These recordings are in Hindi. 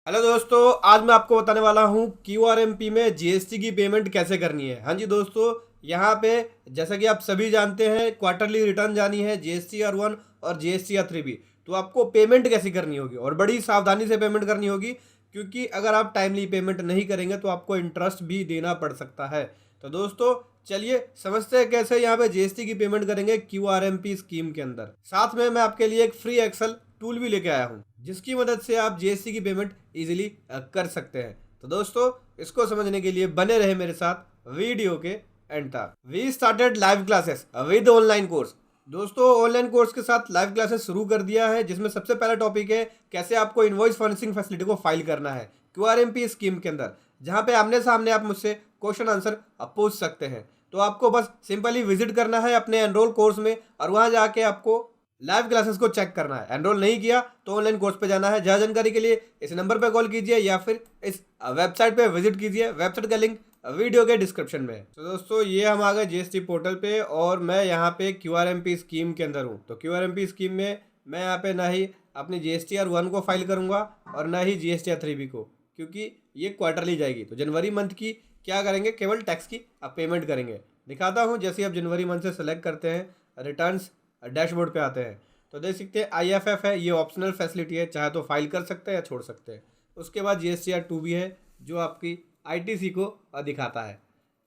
हेलो दोस्तों, आज मैं आपको बताने वाला हूँ क्यूआरएमपी में जीएसटी की पेमेंट कैसे करनी है। हाँ जी दोस्तों, यहाँ पे जैसा कि आप सभी जानते हैं क्वार्टरली रिटर्न जानी है जीएसटीआर 1 और जीएसटीआर 3 भी। तो आपको पेमेंट कैसे करनी होगी और बड़ी सावधानी से पेमेंट करनी होगी, क्योंकि अगर आप टाइमली पेमेंट नहीं करेंगे तो आपको इंटरेस्ट भी देना पड़ सकता है। तो दोस्तों चलिए समझते हैं कैसे यहाँ पे जीएसटी की पेमेंट करेंगे क्यूआरएमपी स्कीम के अंदर। साथ में मैं आपके लिए एक फ्री एक्सेल टूल भी लेके आया हूँ, जिसकी मदद से आप जीएसटी की पेमेंट इजीली कर सकते हैं। तो दोस्तों इसको समझने के लिए बने रहे मेरे साथ वीडियो के एंड तक। We started live classes with online course. दोस्तों ऑनलाइन कोर्स के साथ लाइव क्लासेस शुरू कर दिया है, जिसमें सबसे पहला टॉपिक है कैसे आपको इनवॉइस फर्निशिंग फैसिलिटी को फाइल करना है क्यूआरएमपी स्कीम के अंदर, जहां पे आमने सामने आप मुझसे क्वेश्चन आंसर पूछ सकते हैं। तो आपको बस सिंपली विजिट करना है अपने एनरोल कोर्स में और वहां जाके आपको लाइव क्लासेस को चेक करना है। एनरोल नहीं किया तो ऑनलाइन कोर्स पे जाना है। ज़्यादा जानकारी के लिए इस नंबर पे कॉल कीजिए या फिर इस वेबसाइट पे विजिट कीजिए। वेबसाइट का लिंक वीडियो के डिस्क्रिप्शन में है। तो दोस्तों ये हम आ गए जीएसटी पोर्टल पे और मैं यहाँ पे क्यूआरएमपी स्कीम के अंदर हूँ। तो क्यूआरएमपी स्कीम में मैं यहाँ पे ना ही अपनी जीएसटीआर 1 को फाइल करूँगा और ना ही जीएसटीआर 3 को, क्योंकि ये क्वार्टरली जाएगी। तो जनवरी मंथ की क्या करेंगे, केवल टैक्स की आप पेमेंट करेंगे। दिखाता हूँ, जैसे आप जनवरी मंथ से सेलेक्ट करते हैं रिटर्न्स डैशबोर्ड पे आते हैं तो देख सकते हैं आईएफएफ है, ये ऑप्शनल फैसिलिटी है, चाहे तो फाइल कर सकते हैं या छोड़ सकते हैं। उसके बाद जीएसटीआर 2 भी है जो आपकी आईटीसी को दिखाता है।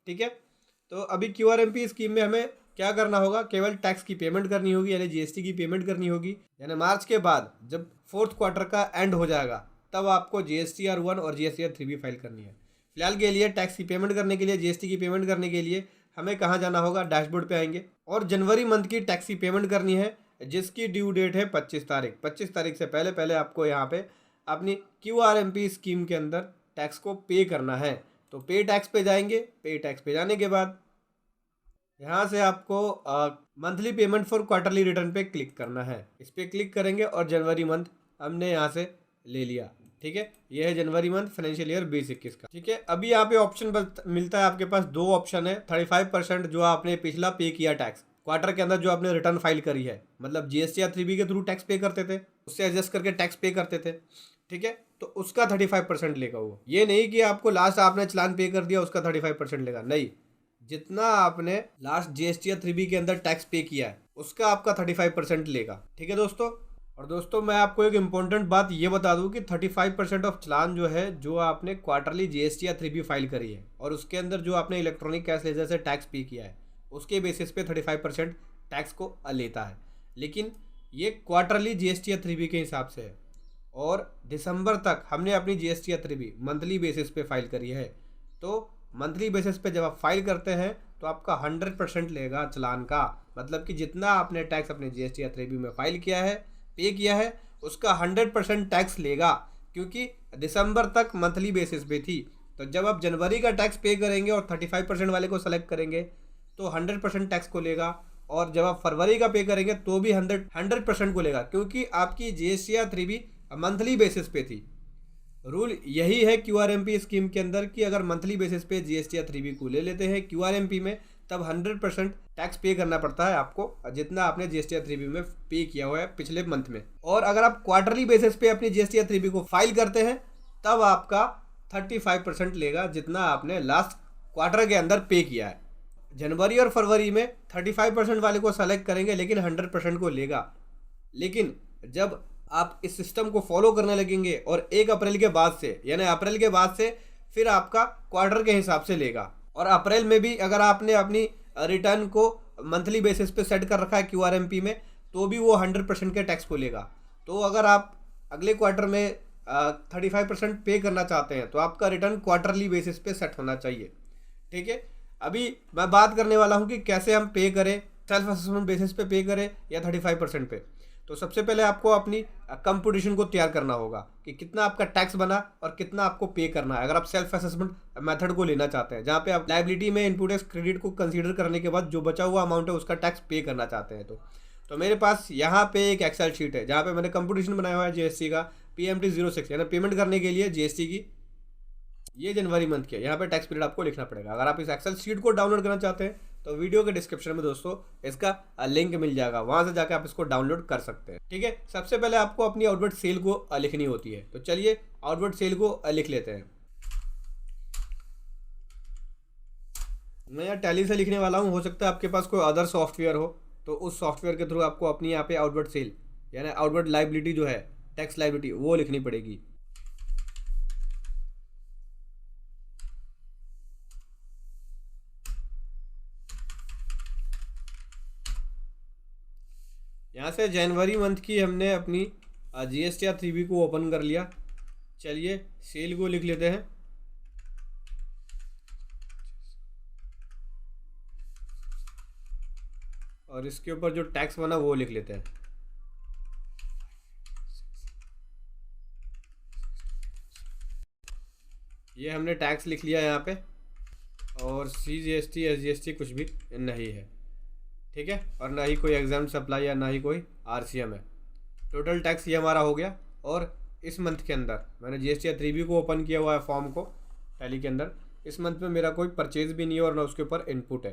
ठीक है, तो अभी क्यूआरएमपी स्कीम में हमें क्या करना होगा, केवल टैक्स की पेमेंट करनी होगी, यानी जीएसटी की पेमेंट करनी होगी। यानी मार्च के बाद जब 4th क्वार्टर का एंड हो जाएगा तब आपको जीएसटीआर 1 और जीएसटीआर 3 भी फाइल करनी है। फिलहाल के लिए टैक्स की पेमेंट करने के लिए, जीएसटी की पेमेंट करने के लिए हमें कहाँ जाना होगा, डैशबोर्ड पे आएंगे और जनवरी मंथ की टैक्स की पेमेंट करनी है, जिसकी ड्यू डेट है 25 तारीख। 25 तारीख से पहले पहले आपको यहाँ पे अपनी क्यूआरएमपी स्कीम के अंदर टैक्स को पे करना है। तो पे टैक्स पे जाएंगे। पे टैक्स पे जाने के बाद यहाँ से आपको monthly payment for quarterly return पे क्लिक करना है। इस पर क्लिक करेंगे और जनवरी मंथ हमने यहाँ से ले लिया। ठीक है, ये है जनवरी मंथ फाइनेंशियल ईयर 2021 का। ठीक है, अभी यहाँ पे ऑप्शन मिलता है आपके पास, दो ऑप्शन है। 35% जो आपने पिछला पे किया टैक्स क्वार्टर के अंदर, जो आपने रिटर्न फाइल करी है, मतलब जीएसटीआर 3 के थ्रू टैक्स पे करते थे, उससे एडजस्ट करके टैक्स पे करते थे। ठीक है, तो उसका 35% लेगा वो। ये नहीं कि आपको लास्ट आपने चलान पे कर दिया उसका 35% लेगा, नहीं, जितना आपने लास्ट जीएसटीआर 3 के अंदर टैक्स पे किया है उसका आपका 35% लेगा। ठीक है दोस्तों, और दोस्तों मैं आपको एक इम्पोर्टेंट बात ये बता दूं कि 35% ऑफ चलान जो है, जो आपने क्वार्टरली जीएसटीआर 3 फाइल करी है और उसके अंदर जो आपने इलेक्ट्रॉनिक कैश लेजर से टैक्स पे किया है, उसके बेसिस पे 35% टैक्स को लेता है। लेकिन ये क्वार्टरली जीएसटीआर 3 के हिसाब से है और दिसंबर तक हमने अपनी जीएसटीआर 3 मंथली बेसिस पे फाइल करी है। तो मंथली बेसिस पे जब आप फाइल करते हैं तो आपका 100% लेगा चलान का, मतलब कि जितना आपने टैक्स अपने जीएसटीआर 3 में फाइल किया है, पे किया है, उसका 100% टैक्स लेगा, क्योंकि दिसंबर तक मंथली बेसिस पे थी। तो जब आप जनवरी का टैक्स पे करेंगे और 35% वाले को सेलेक्ट करेंगे तो 100% टैक्स को लेगा, और जब आप फरवरी का पे करेंगे तो भी 100% को लेगा, क्योंकि आपकी जीएसटीआर 3 भी मंथली बेसिस पे थी। रूल यही है क्यूआरएमपी स्कीम के अंदर कि अगर मंथली बेसिस पे जीएसटीआर 3 को ले लेते हैं क्यूआरएमपी में, तब 100% टैक्स पे करना पड़ता है आपको, जितना आपने जीएसटीआर 3 में पे किया हुआ है पिछले मंथ में। और अगर आप क्वार्टरली बेसिस पे अपनी जीएसटीआर 3 को फाइल करते हैं तब आपका 35% लेगा, जितना आपने लास्ट क्वार्टर के अंदर पे किया है। जनवरी और फरवरी में 35% वाले को सेलेक्ट करेंगे लेकिन 100% को लेगा। लेकिन जब आप इस सिस्टम को फॉलो करने लगेंगे और 1 अप्रैल के बाद से, यानी अप्रैल के बाद से फिर आपका क्वार्टर के हिसाब से लेगा। और अप्रैल में भी अगर आपने अपनी रिटर्न को मंथली बेसिस पे सेट कर रखा है क्यूआरएमपी में, तो भी वो 100% के टैक्स को लेगा। तो अगर आप अगले क्वार्टर में 35% पे करना चाहते हैं तो आपका रिटर्न क्वार्टरली बेसिस पे सेट होना चाहिए। ठीक है, अभी मैं बात करने वाला हूँ कि कैसे हम पे करें, सेल्फ असेसमेंट बेसिस पे करें या 35% पे। तो सबसे पहले आपको अपनी कंप्यूटेशन को तैयार करना होगा कि कितना आपका टैक्स बना और कितना आपको पे करना है, अगर आप सेल्फ असेसमेंट मेथड को लेना चाहते हैं, जहाँ पे आप लायबिलिटी में इनपुट टैक्स क्रेडिट को कंसीडर करने के बाद जो बचा हुआ अमाउंट है उसका टैक्स पे करना चाहते हैं। तो मेरे पास यहाँ पे एक एक्सेल शीट है जहाँ पे मैंने कंप्यूटेशन बनाया हुआ है जीएसटी का PMT 06, यानी पेमेंट करने के लिए जीएसटी की। ये जनवरी मंथ की है, यहाँ पे टैक्स पीरियड आपको लिखना पड़ेगा। अगर आप इस एक्सेल शीट को डाउनलोड करना चाहते हैं तो वीडियो के डिस्क्रिप्शन में दोस्तों इसका लिंक मिल जाएगा, वहां से जाकर आप इसको डाउनलोड कर सकते हैं। ठीक है, सबसे पहले आपको अपनी आउटवर्ड सेल को लिखनी होती है, तो चलिए आउटवर्ड सेल को लिख लेते हैं। मैं यहाँ टैली से लिखने वाला हूँ, हो सकता है आपके पास कोई अदर सॉफ्टवेयर हो, तो उस सॉफ्टवेयर के थ्रू आपको अपनी यहाँ पे आउटवर्ड सेल यानी आउटवर्ड लायबिलिटी जो है, टैक्स लायबिलिटी, वो लिखनी पड़ेगी। यहाँ से जनवरी मंथ की हमने अपनी GSTR 3B को ओपन कर लिया। चलिए सेल को लिख लेते हैं। और इसके ऊपर जो टैक्स बना वो लिख लेते हैं। ये हमने टैक्स लिख लिया यहाँ पे, और CGST SGST कुछ भी नहीं है। ठीक है, और ना ही कोई एग्जाम सप्लाई या ना ही कोई RCM है। टोटल टैक्स ये हमारा हो गया। और इस मंथ के अंदर मैंने GSTR 3B को ओपन किया हुआ है फॉर्म को टैली के अंदर। इस मंथ में मेरा कोई परचेज भी नहीं है और ना उसके ऊपर इनपुट है।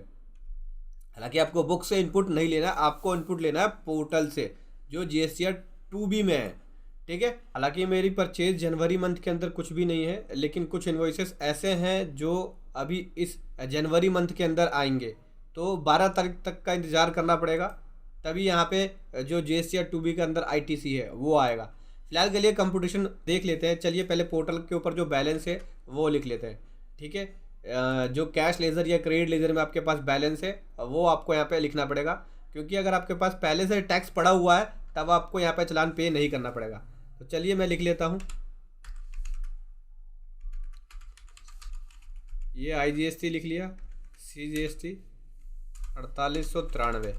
हालांकि आपको बुक से इनपुट नहीं लेना, आपको इनपुट लेना है पोर्टल से जो GSTR 2B में है। ठीक है, हालांकि मेरी परचेज जनवरी मंथ के अंदर कुछ भी नहीं है, लेकिन कुछ इन्वॉइसेस ऐसे हैं जो अभी इस जनवरी मंथ के अंदर आएंगे, तो 12 तारीख तक का इंतज़ार करना पड़ेगा, तभी यहाँ पे जो GSTR 2B के अंदर ITC है वो आएगा। फिलहाल के लिए कंप्यूटेशन देख लेते हैं। चलिए पहले पोर्टल के ऊपर जो बैलेंस है वो लिख लेते हैं। ठीक है, जो कैश लेज़र या क्रेडिट लेज़र में आपके पास बैलेंस है वो आपको यहाँ पे लिखना पड़ेगा, क्योंकि अगर आपके पास पहले से टैक्स पड़ा हुआ है तब आपको यहाँ पे चालान पे नहीं करना पड़ेगा। तो चलिए मैं लिख लेता हूँ। ये IGST लिख लिया, CGST 4893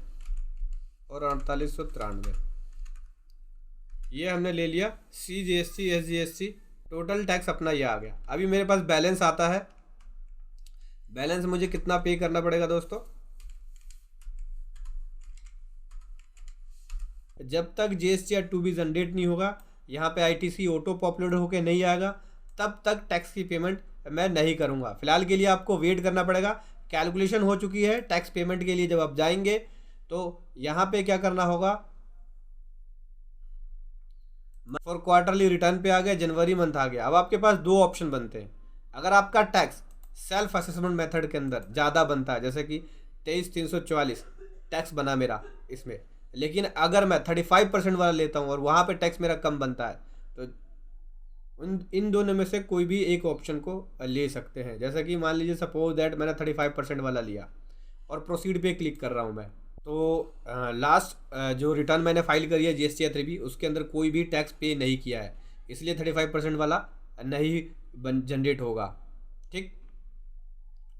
और 4893 ये हमने ले लिया। CGST SGST टोटल टैक्स अपना ये आ गया। अभी मेरे पास बैलेंस आता है। बैलेंस मुझे कितना पे करना पड़ेगा दोस्तों? जब तक GSTR 2B जनरेट नहीं होगा, यहाँ पे ITC ऑटो पॉपुलेट होके नहीं आएगा, तब तक टैक्स की पेमेंट मैं नहीं करूँगा। फिलहाल के लिए आपको वेट करना पड़ेगा। कैलकुलेशन हो चुकी है टैक्स पेमेंट के लिए। जब आप जाएंगे तो यहाँ पे क्या करना होगा, फॉर क्वार्टरली रिटर्न पे आ गया, जनवरी मंथ आ गया। अब आपके पास दो ऑप्शन बनते हैं। अगर आपका टैक्स सेल्फ असेसमेंट मेथड के अंदर ज़्यादा बनता है, जैसे कि 23,344 टैक्स बना मेरा इसमें, लेकिन अगर मैं 35% वाला लेता हूँ और वहाँ पे टैक्स मेरा कम बनता है, तो इन दोनों में से कोई भी एक ऑप्शन को ले सकते हैं। जैसा कि मान लीजिए सपोज दैट मैंने 35% वाला लिया और प्रोसीड पे क्लिक कर रहा हूँ मैं, तो लास्ट जो रिटर्न मैंने फाइल करी है GSTR 3B, उसके अंदर कोई भी टैक्स पे नहीं किया है, इसलिए 35% वाला नहीं जनरेट होगा। ठीक,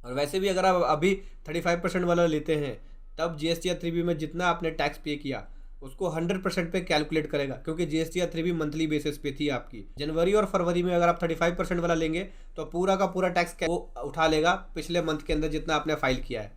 और वैसे भी अगर आप अभी 35% वाला लेते हैं, तब GSTR 3B में जितना आपने टैक्स पे किया उसको 100% पे कैलकुलेट करेगा, क्योंकि GSTR 3B मंथली बेसिस पे थी आपकी। जनवरी और फरवरी में अगर आप 35% वाला लेंगे तो पूरा का पूरा टैक्स वो उठा लेगा पिछले मंथ के अंदर जितना आपने फाइल किया है।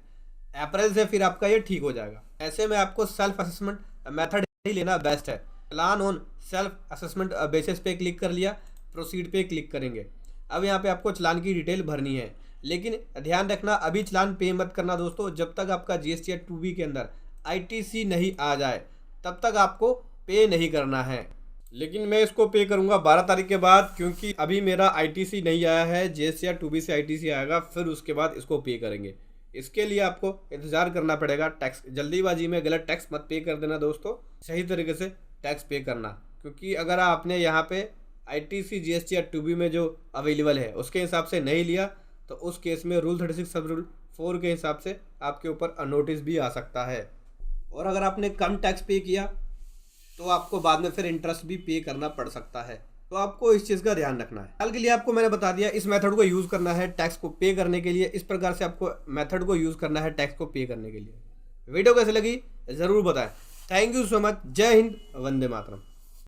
अप्रैल से फिर आपका ये ठीक हो जाएगा। ऐसे में आपको सेल्फ असेसमेंट मेथड ही लेना बेस्ट है। Plan on self assessment basis पे क्लिक कर लिया, प्रोसीड पे क्लिक करेंगे। अब यहाँ पे आपको चलान की डिटेल भरनी है, लेकिन ध्यान रखना अभी चलान पे मत करना दोस्तों। जब तक आपका GSTR 2B के अंदर ITC नहीं आ जाए तब तक आपको पे नहीं करना है। लेकिन मैं इसको पे करूंगा 12 तारीख के बाद, क्योंकि अभी मेरा ITC नहीं आया है। GSTR 2B से ITC आएगा, फिर उसके बाद इसको पे करेंगे। इसके लिए आपको इंतज़ार करना पड़ेगा। टैक्स जल्दीबाजी में गलत टैक्स मत पे कर देना दोस्तों, सही तरीके से टैक्स पे करना, क्योंकि अगर आपने यहाँ पे ITC GSTR 2B में जो अवेलेबल है उसके हिसाब से नहीं लिया, तो उस केस में रूल 36 सब रूल 4 के हिसाब से आपके ऊपर नोटिस भी आ सकता है। और अगर आपने कम टैक्स पे किया तो आपको बाद में फिर इंटरेस्ट भी पे करना पड़ सकता है, तो आपको इस चीज़ का ध्यान रखना है। हाल के लिए आपको मैंने बता दिया, इस मेथड को यूज़ करना है टैक्स को पे करने के लिए। इस प्रकार से आपको मेथड को यूज़ करना है टैक्स को पे करने के लिए। वीडियो कैसे लगी ज़रूर बताएं। Thank you so much. जय हिंद, वंदे मातरम।